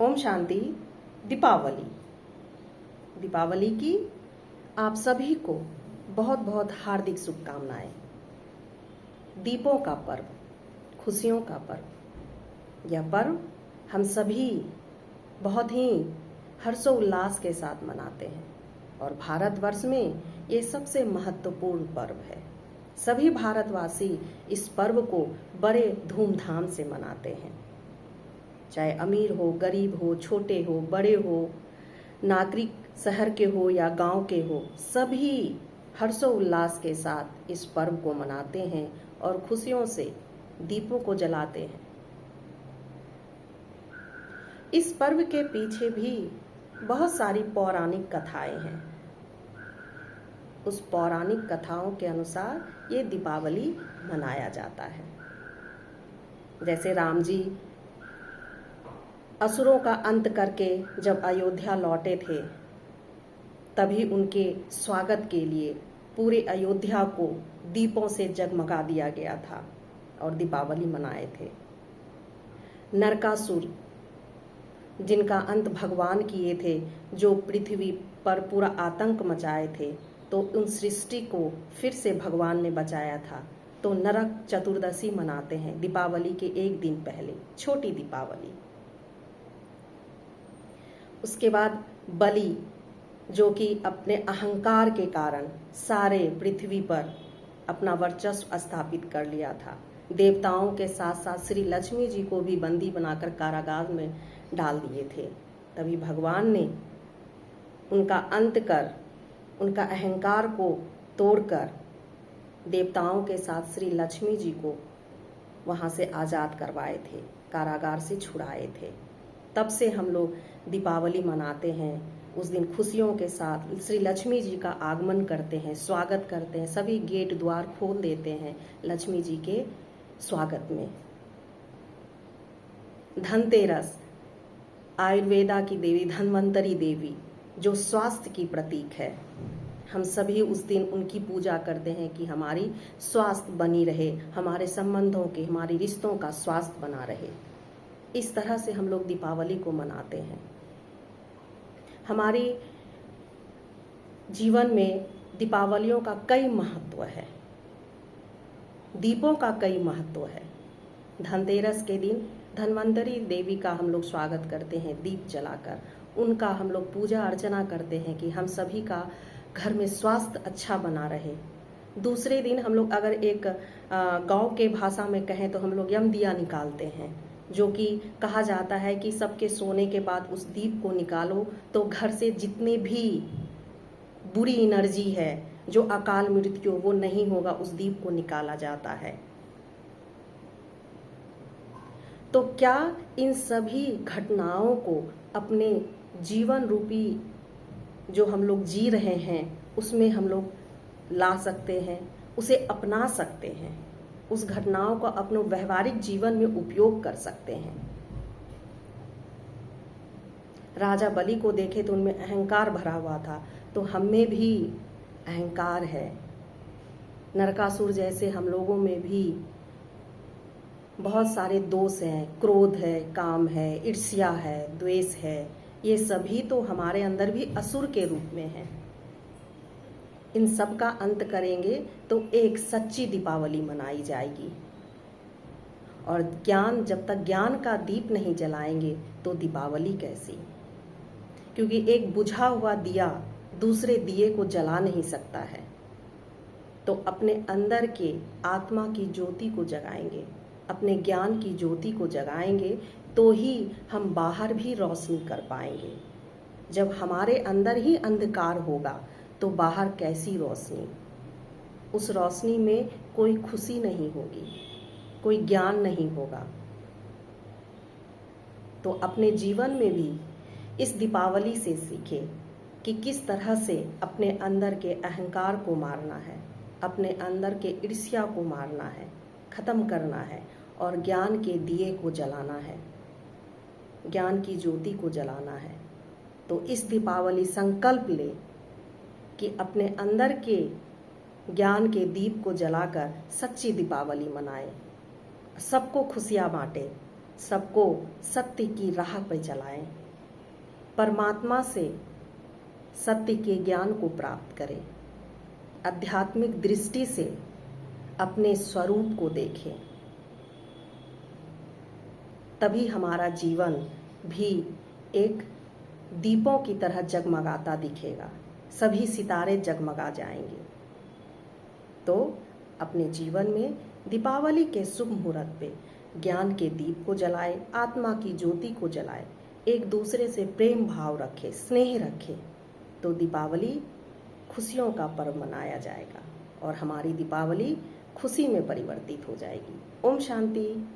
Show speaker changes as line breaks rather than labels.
ओम शांति। दीपावली। दीपावली की आप सभी को बहुत बहुत हार्दिक शुभकामनाएं। दीपों का पर्व, खुशियों का पर्व। यह पर्व हम सभी बहुत ही हर्षोल्लास के साथ मनाते हैं और भारतवर्ष में ये सबसे महत्वपूर्ण पर्व है। सभी भारतवासी इस पर्व को बड़े धूमधाम से मनाते हैं। चाहे अमीर हो, गरीब हो, छोटे हो, बड़े हो, नागरिक शहर के हो या गांव के हो, सभी हर्षोल्लास के साथ इस पर्व को मनाते हैं और खुशियों से दीपों को जलाते हैं। इस पर्व के पीछे भी बहुत सारी पौराणिक कथाएं हैं। उस पौराणिक कथाओं के अनुसार ये दीपावली मनाया जाता है। जैसे राम जी असुरों का अंत करके जब अयोध्या लौटे थे, तभी उनके स्वागत के लिए पूरे अयोध्या को दीपों से जगमगा दिया गया था और दीपावली मनाए थे। नरकासुर, जिनका अंत भगवान किए थे, जो पृथ्वी पर पूरा आतंक मचाए थे, तो उन सृष्टि को फिर से भगवान ने बचाया था। तो नरक चतुर्दशी मनाते हैं दीपावली के एक दिन पहले, छोटी दीपावली। उसके बाद बलि, जो कि अपने अहंकार के कारण सारे पृथ्वी पर अपना वर्चस्व स्थापित कर लिया था। देवताओं के साथ साथ श्री लक्ष्मी जी को भी बंदी बनाकर कारागार में डाल दिए थे। तभी भगवान ने उनका अंत कर, उनका अहंकार को तोड़कर देवताओं के साथ श्री लक्ष्मी जी को वहाँ से आज़ाद करवाए थे, कारागार से छुड़ाए थे। तब से हम लोग दीपावली मनाते हैं। उस दिन खुशियों के साथ श्री लक्ष्मी जी का आगमन करते हैं, स्वागत करते हैं, सभी गेट द्वार खोल देते हैं लक्ष्मी जी के स्वागत में। धनतेरस, आयुर्वेदा की देवी, धन्वंतरी देवी, जो स्वास्थ्य की प्रतीक है, हम सभी उस दिन उनकी पूजा करते हैं कि हमारी स्वास्थ्य बनी रहे, हमारे संबंधों के, हमारे रिश्तों का स्वास्थ्य बना रहे। इस तरह से हम लोग दीपावली को मनाते हैं। हमारे जीवन में दीपावलियों का कई महत्व है, दीपों का कई महत्व है। धनतेरस के दिन धन्वंतरी देवी का हम लोग स्वागत करते हैं दीप जलाकर। उनका हम लोग पूजा अर्चना करते हैं कि हम सभी का घर में स्वास्थ्य अच्छा बना रहे। दूसरे दिन हम लोग अगर एक गांव के भाषा में कहें तो हम लोग यम दिया निकालते हैं, जो कि कहा जाता है कि सबके सोने के बाद उस दीप को निकालो तो घर से जितने भी बुरी एनर्जी है, जो अकाल मृत्यु, वो नहीं होगा। उस दीप को निकाला जाता है। तो क्या इन सभी घटनाओं को अपने जीवन रूपी जो हम लोग जी रहे हैं उसमें हम लोग ला सकते हैं, उसे अपना सकते हैं, उस घटनाओं को अपने व्यवहारिक जीवन में उपयोग कर सकते हैं। राजा बलि को देखे तो उनमें अहंकार भरा हुआ था, तो हम में भी अहंकार है। नरकासुर जैसे हम लोगों में भी बहुत सारे दोष हैं, क्रोध है, काम है, ईर्ष्या है, द्वेष है। ये सभी तो हमारे अंदर भी असुर के रूप में है। इन सब का अंत करेंगे तो एक सच्ची दीपावली मनाई जाएगी। और ज्ञान, जब तक ज्ञान का दीप नहीं जलाएंगे तो दीपावली कैसी? क्योंकि एक बुझा हुआ दिया दूसरे दिए को जला नहीं सकता है। तो अपने अंदर के आत्मा की ज्योति को जगाएंगे, अपने ज्ञान की ज्योति को जगाएंगे, तो ही हम बाहर भी रोशनी कर पाएंगे। जब हमारे अंदर ही अंधकार होगा तो बाहर कैसी रोशनी? उस रोशनी में कोई खुशी नहीं होगी, कोई ज्ञान नहीं होगा। तो अपने जीवन में भी इस दीपावली से सीखें कि किस तरह से अपने अंदर के अहंकार को मारना है, अपने अंदर के ईर्ष्या को मारना है, खत्म करना है और ज्ञान के दिए को जलाना है, ज्ञान की ज्योति को जलाना है। तो इस दीपावली संकल्प ले कि अपने अंदर के ज्ञान के दीप को जलाकर सच्ची दीपावली मनाएं, सबको खुशियां बांटें, सबको सत्य की राह पर चलाएं, परमात्मा से सत्य के ज्ञान को प्राप्त करें, आध्यात्मिक दृष्टि से अपने स्वरूप को देखें। तभी हमारा जीवन भी एक दीपों की तरह जगमगाता दिखेगा, सभी सितारे जगमगा जाएंगे। तो अपने जीवन में दीपावली के शुभ मुहूर्त पे ज्ञान के दीप को जलाए, आत्मा की ज्योति को जलाए, एक दूसरे से प्रेम भाव रखे, स्नेह रखे, तो दीपावली खुशियों का पर्व मनाया जाएगा और हमारी दीपावली खुशी में परिवर्तित हो जाएगी। ओम शांति।